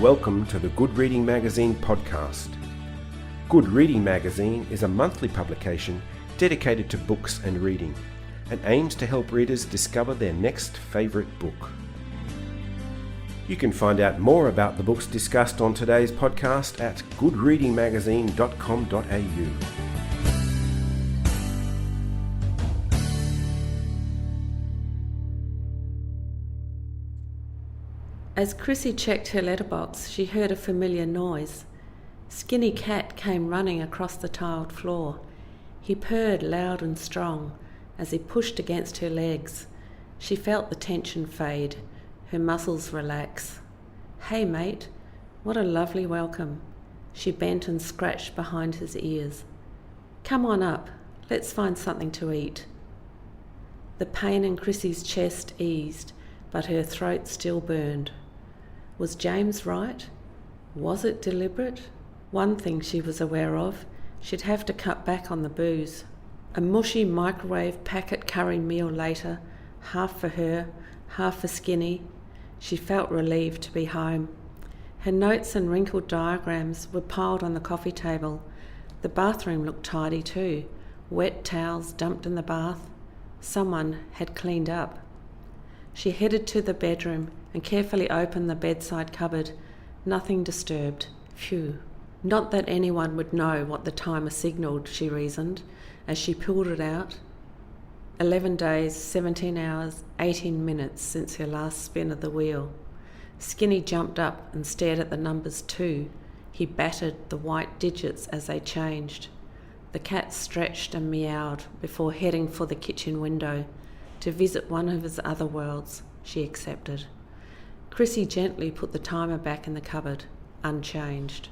Welcome to the Good Reading Magazine podcast. Good Reading Magazine is a monthly publication dedicated to books and reading and aims to help readers discover their next favourite book. You can find out more about the books discussed on today's podcast at goodreadingmagazine.com.au. As Chrissy checked her letterbox, she heard a familiar noise. Skinny Cat came running across the tiled floor. He purred loud and strong as he pushed against her legs. She felt the tension fade, her muscles relax. "Hey mate, what a lovely welcome." She bent and scratched behind his ears. "Come on up, let's find something to eat." The pain in Chrissy's chest eased, but her throat still burned. Was James right? Was it deliberate? One thing she was aware of, she'd have to cut back on the booze. A mushy microwave packet curry meal later, half for her, half for Skinny, she felt relieved to be home. Her notes and wrinkled diagrams were piled on the coffee table. The bathroom looked tidy too, wet towels dumped in the bath. Someone had cleaned up. She headed to the bedroom and carefully opened the bedside cupboard. Nothing disturbed. Phew. Not that anyone would know what the timer signalled, she reasoned, as she pulled it out. 11 days, 17 hours, 18 minutes since her last spin of the wheel. Skinny jumped up and stared at the numbers too. He battered the white digits as they changed. The cat stretched and meowed before heading for the kitchen window. To visit one of his other worlds, she accepted. Chrissy gently put the timer back in the cupboard, unchanged.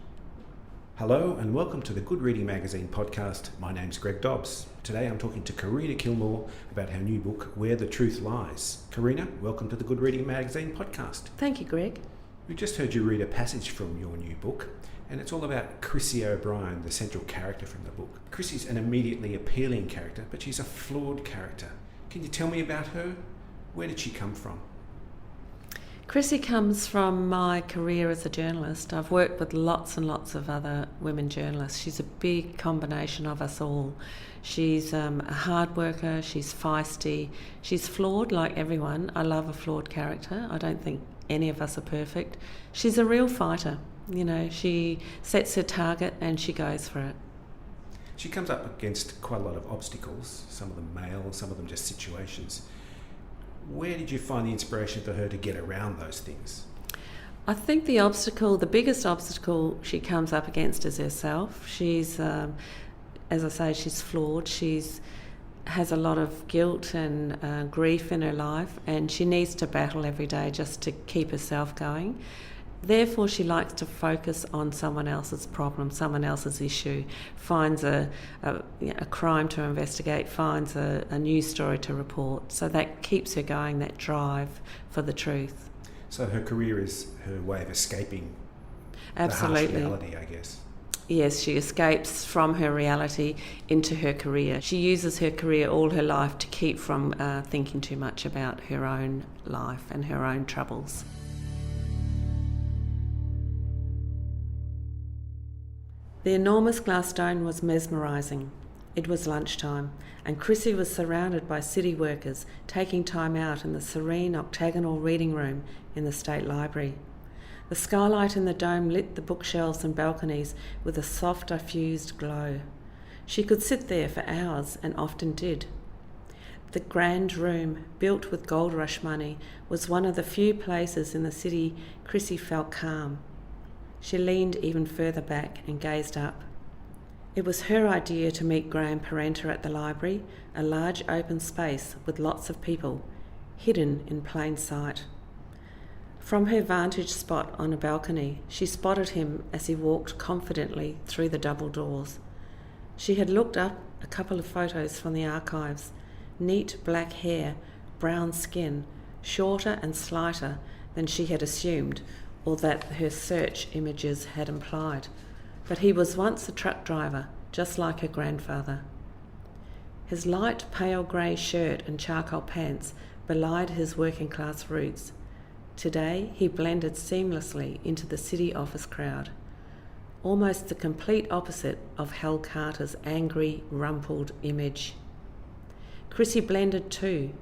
Hello and welcome to the Good Reading Magazine podcast. My name's Greg Dobbs. Today I'm talking to Karina Kilmore about her new book, Where the Truth Lies. Karina, welcome to the Good Reading Magazine podcast. Thank you, Greg. We just heard you read a passage from your new book, and it's all about Chrissy O'Brien, the central character from the book. Chrissy's an immediately appealing character, but she's a flawed character. Can you tell me about her? Where did she come from? Chrissy comes from my career as a journalist. I've worked with lots and lots of other women journalists. She's a big combination of us all. She's a hard worker, she's feisty, she's flawed like everyone. I love a flawed character. I don't think any of us are perfect. She's a real fighter. You know, she sets her target and she goes for it. She comes up against quite a lot of obstacles, some of them male, some of them just situations. Where did you find the inspiration for her to get around those things? I think the biggest obstacle she comes up against is herself. She's, as I say, she's flawed. Has a lot of guilt and grief in her life, and she needs to battle every day just to keep herself going. Therefore, she likes to focus on someone else's problem, someone else's issue, finds a crime to investigate, finds a news story to report. So that keeps her going, that drive for the truth. So her career is her way of escaping Absolutely. The harsh reality, I guess. Yes, she escapes from her reality into her career. She uses her career all her life to keep from thinking too much about her own life and her own troubles. The enormous glass dome was mesmerising. It was lunchtime, and Chrissy was surrounded by city workers taking time out in the serene octagonal reading room in the State Library. The skylight in the dome lit the bookshelves and balconies with a soft, diffused glow. She could sit there for hours, and often did. The grand room, built with gold rush money, was one of the few places in the city Chrissy felt calm. She leaned even further back and gazed up. It was her idea to meet Graham Parenter at the library, a large open space with lots of people, hidden in plain sight. From her vantage spot on a balcony, she spotted him as he walked confidently through the double doors. She had looked up a couple of photos from the archives. Neat black hair, brown skin, shorter and slighter than she had assumed, or that her search images had implied. But he was once a truck driver, just like her grandfather. His light pale grey shirt and charcoal pants belied his working class roots. Today he blended seamlessly into the city office crowd, almost the complete opposite of Hal Carter's angry, rumpled image. Chrissy blended too,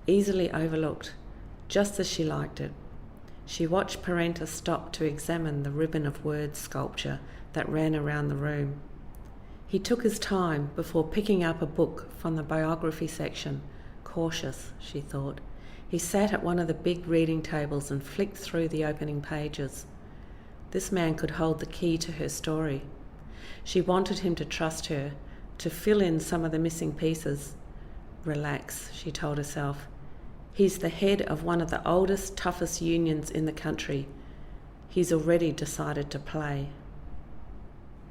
easily overlooked, just as she liked it. She watched Parenta stop to examine the ribbon of word sculpture that ran around the room. He took his time before picking up a book from the biography section. Cautious, she thought. He sat at one of the big reading tables and flicked through the opening pages. This man could hold the key to her story. She wanted him to trust her, to fill in some of the missing pieces. Relax, she told herself. He's the head of one of the oldest, toughest unions in the country. He's already decided to play.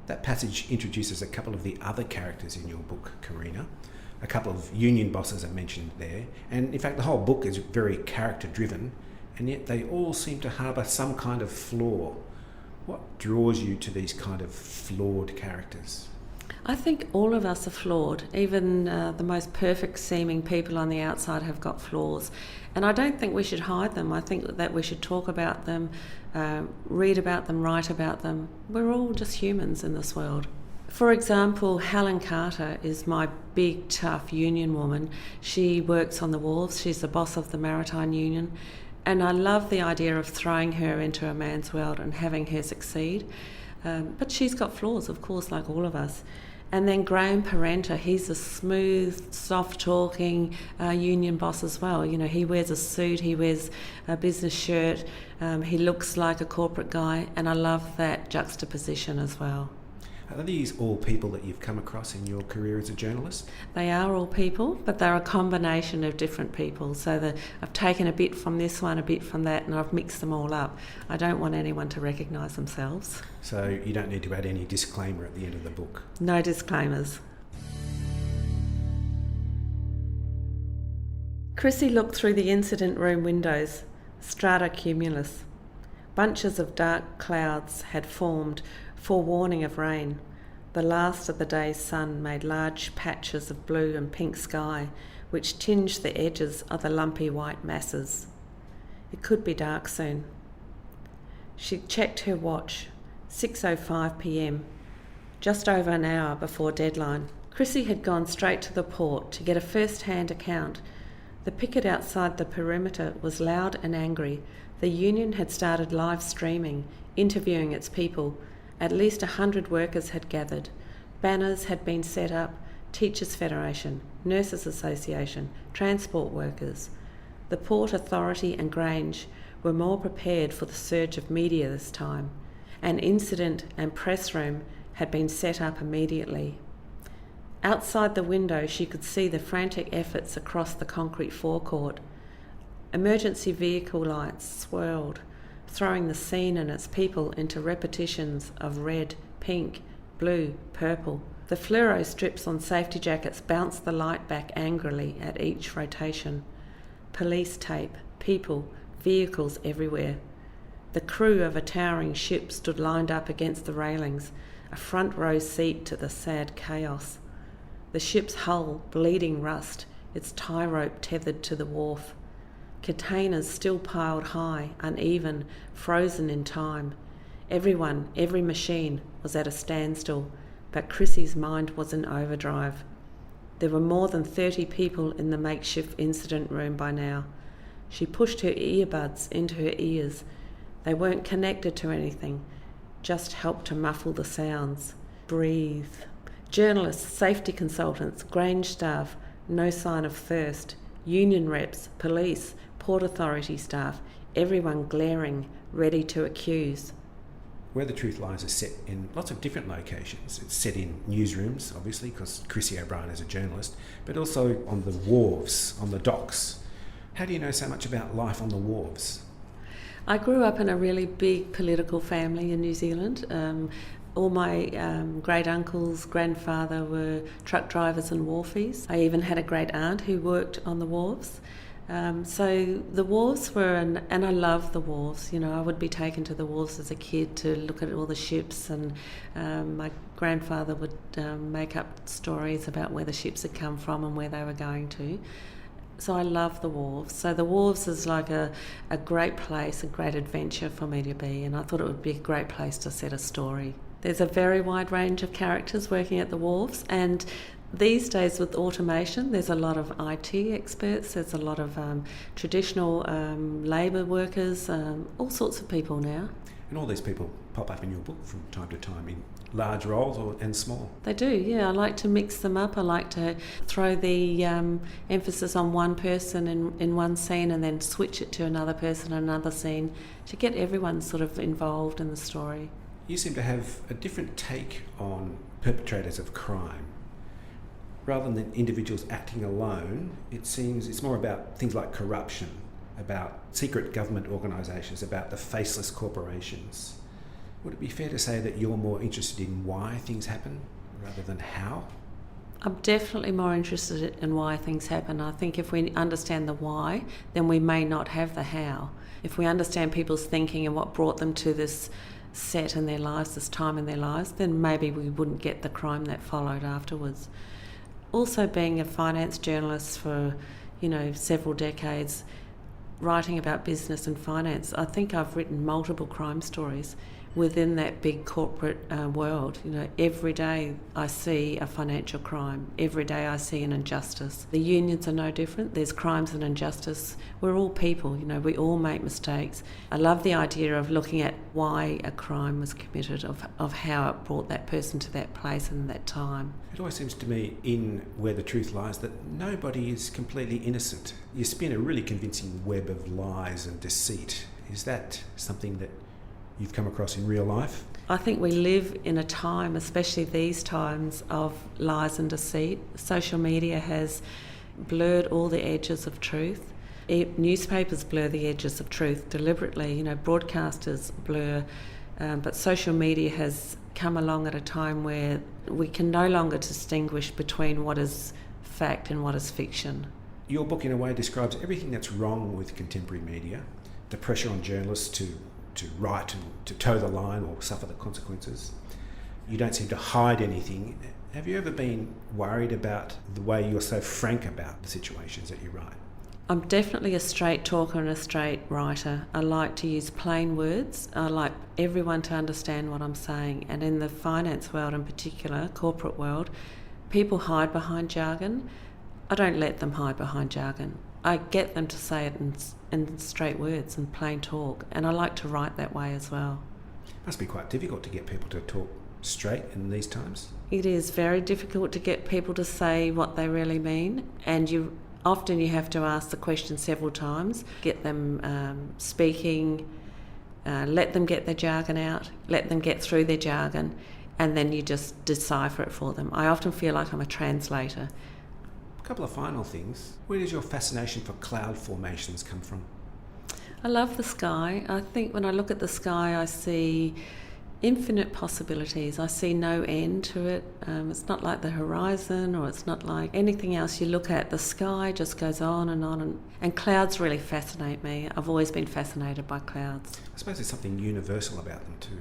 That passage introduces a couple of the other characters in your book, Karina. A couple of union bosses are mentioned there, and in fact the whole book is very character-driven, and yet they all seem to harbour some kind of flaw. What draws you to these kind of flawed characters? I think all of us are flawed. Even the most perfect-seeming people on the outside have got flaws. And I don't think we should hide them. I think that we should talk about them, read about them, write about them. We're all just humans in this world. For example, Helen Carter is my big, tough union woman. She works on the wharves. She's the boss of the Maritime Union. And I love the idea of throwing her into a man's world and having her succeed. But she's got flaws, of course, like all of us. And then Graham Parenta, he's a smooth, soft-talking union boss as well. You know, he wears a suit, he wears a business shirt, he looks like a corporate guy, and I love that juxtaposition as well. Are these all people that you've come across in your career as a journalist? They are all people, but they're a combination of different people. So I've taken a bit from this one, a bit from that, and I've mixed them all up. I don't want anyone to recognise themselves. So you don't need to add any disclaimer at the end of the book? No disclaimers. Chrissy looked through the incident room windows, strata cumulus. Bunches of dark clouds had formed, forewarning of rain. The last of the day's sun made large patches of blue and pink sky, which tinged the edges of the lumpy white masses. It could be dark soon. She checked her watch. 6:05 p.m, just over an hour before deadline. Chrissy had gone straight to the port to get a first-hand account. The picket outside the perimeter was loud and angry. The union had started live streaming, interviewing its people. At least 100 workers had gathered. Banners had been set up, Teachers' Federation, Nurses' Association, transport workers. The Port Authority and Grange were more prepared for the surge of media this time. An incident and press room had been set up immediately. Outside the window she could see the frantic efforts across the concrete forecourt. Emergency vehicle lights swirled, throwing the scene and its people into repetitions of red, pink, blue, purple. The fluoro strips on safety jackets bounced the light back angrily at each rotation. Police tape, people, vehicles everywhere. The crew of a towering ship stood lined up against the railings, a front row seat to the sad chaos. The ship's hull bleeding rust, its tie rope tethered to the wharf. Containers still piled high, uneven, frozen in time. Everyone, every machine was at a standstill, but Chrissy's mind was in overdrive. There were more than 30 people in the makeshift incident room by now. She pushed her earbuds into her ears. They weren't connected to anything, just helped to muffle the sounds. Breathe. Journalists, safety consultants, Grange staff, no sign of thirst. Union reps, police, Port Authority staff, everyone glaring, ready to accuse. Where the Truth Lies is set in lots of different locations. It's set in newsrooms, obviously, because Chrissy O'Brien is a journalist, but also on the wharves, on the docks. How do you know so much about life on the wharves? I grew up in a really big political family in New Zealand. All my great uncles, grandfather were truck drivers and wharfies. I even had a great aunt who worked on the wharves. So the wharves were, and I love the wharves. You know, I would be taken to the wharves as a kid to look at all the ships, and my grandfather would make up stories about where the ships had come from and where they were going to. So I love the Wharves. So the Wharves is like a great place, a great adventure for me to be, and I thought it would be a great place to set a story. There's a very wide range of characters working at the Wharves, and these days with automation, there's a lot of IT experts, there's a lot of traditional labour workers, all sorts of people now. And all these people pop up in your book from time to time in large roles and small. They do, yeah. I like to mix them up. I like to throw the emphasis on one person in one scene and then switch it to another person in another scene to get everyone sort of involved in the story. You seem to have a different take on perpetrators of crime. Rather than individuals acting alone, it seems it's more about things like corruption, about secret government organisations, about the faceless corporations. Would it be fair to say that you're more interested in why things happen rather than how? I'm definitely more interested in why things happen. I think if we understand the why, then we may not have the how. If we understand people's thinking and what brought them to this set in their lives, this time in their lives, then maybe we wouldn't get the crime that followed afterwards. Also, being a finance journalist for, several decades, writing about business and finance, I think I've written multiple crime stories within that big corporate world. Every day I see a financial crime. Every day I see an injustice. The unions are no different. There's crimes and injustice. We're all people, we all make mistakes. I love the idea of looking at why a crime was committed, of how it brought that person to that place and that time. It always seems to me, in Where the Truth Lies, that nobody is completely innocent. You spin a really convincing web of lies and deceit. Is that something that you've come across in real life? I think we live in a time, especially these times, of lies and deceit. Social media has blurred all the edges of truth. Newspapers blur the edges of truth deliberately. Broadcasters blur, but social media has come along at a time where we can no longer distinguish between what is fact and what is fiction. Your book, in a way, describes everything that's wrong with contemporary media, the pressure on journalists to write and to toe the line or suffer the consequences. You don't seem to hide anything. Have you ever been worried about the way you're so frank about the situations that you write? I'm definitely a straight talker and a straight writer. I like to use plain words. I like everyone to understand what I'm saying. And in the finance world in particular, corporate world, people hide behind jargon. I don't let them hide behind jargon. I get them to say it in straight words and plain talk, and I like to write that way as well. It must be quite difficult to get people to talk straight in these times. It is very difficult to get people to say what they really mean, and you have to ask the question several times, get them speaking, let them get their jargon out, let them get through their jargon, and then you just decipher it for them. I often feel like I'm a translator. A couple of final things. Where does your fascination for cloud formations come from? I love the sky. I think when I look at the sky, I see infinite possibilities. I see no end to it. It's not like the horizon, or it's not like anything else you look at. The sky just goes on, and clouds really fascinate me. I've always been fascinated by clouds. I suppose there's something universal about them too.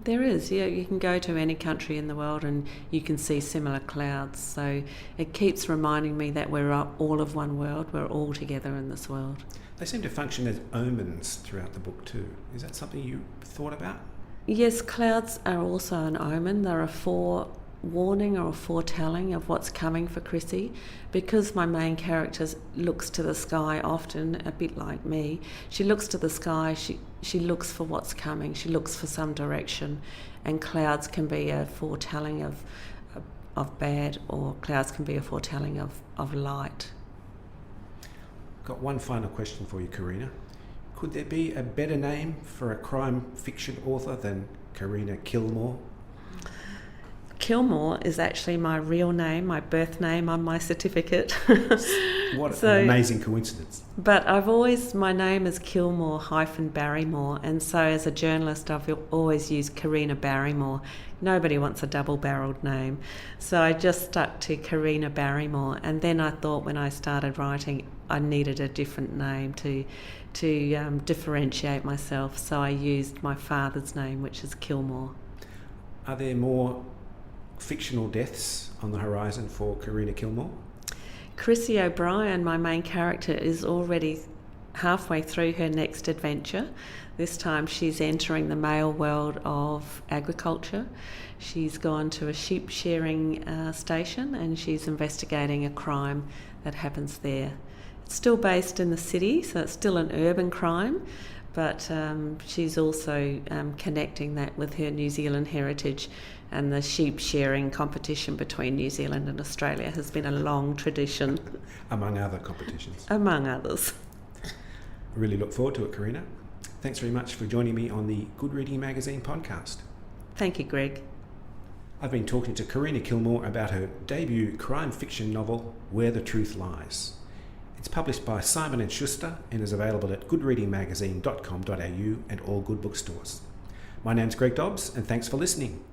There is, yeah. You can go to any country in the world and you can see similar clouds. So it keeps reminding me that we're all of one world. We're all together in this world. They seem to function as omens throughout the book too. Is that something you thought about? Yes, clouds are also an omen. They're a forewarning or a foretelling of what's coming for Chrissy. Because my main character looks to the sky often, a bit like me, she looks to the sky, she looks for what's coming, she looks for some direction, and clouds can be a foretelling of bad, or clouds can be a foretelling of light. Got one final question for you, Karina. Could there be a better name for a crime fiction author than Karina Kilmore? Kilmore is actually my real name, my birth name on my certificate. What an amazing coincidence. But my name is Kilmore-Barrymore, and so as a journalist I've always used Karina Barrymore. Nobody wants a double-barreled name. So I just stuck to Karina Barrymore, and then I thought when I started writing I needed a different name to differentiate myself, so I used my father's name, which is Kilmore. Are there more fictional deaths on the horizon for Karina Kilmore? Chrissy O'Brien, my main character, is already halfway through her next adventure. This time she's entering the male world of agriculture. She's gone to a sheep shearing station and she's investigating a crime that happens there. It's still based in the city, so it's still an urban crime, but she's also connecting that with her New Zealand heritage, and the sheep shearing competition between New Zealand and Australia has been a long tradition. Among other competitions. Among others. I really look forward to it, Karina. Thanks very much for joining me on the Good Reading Magazine podcast. Thank you, Greg. I've been talking to Karina Kilmore about her debut crime fiction novel, Where the Truth Lies. It's published by Simon & Schuster and is available at goodreadingmagazine.com.au and all good bookstores. My name's Greg Dobbs, and thanks for listening.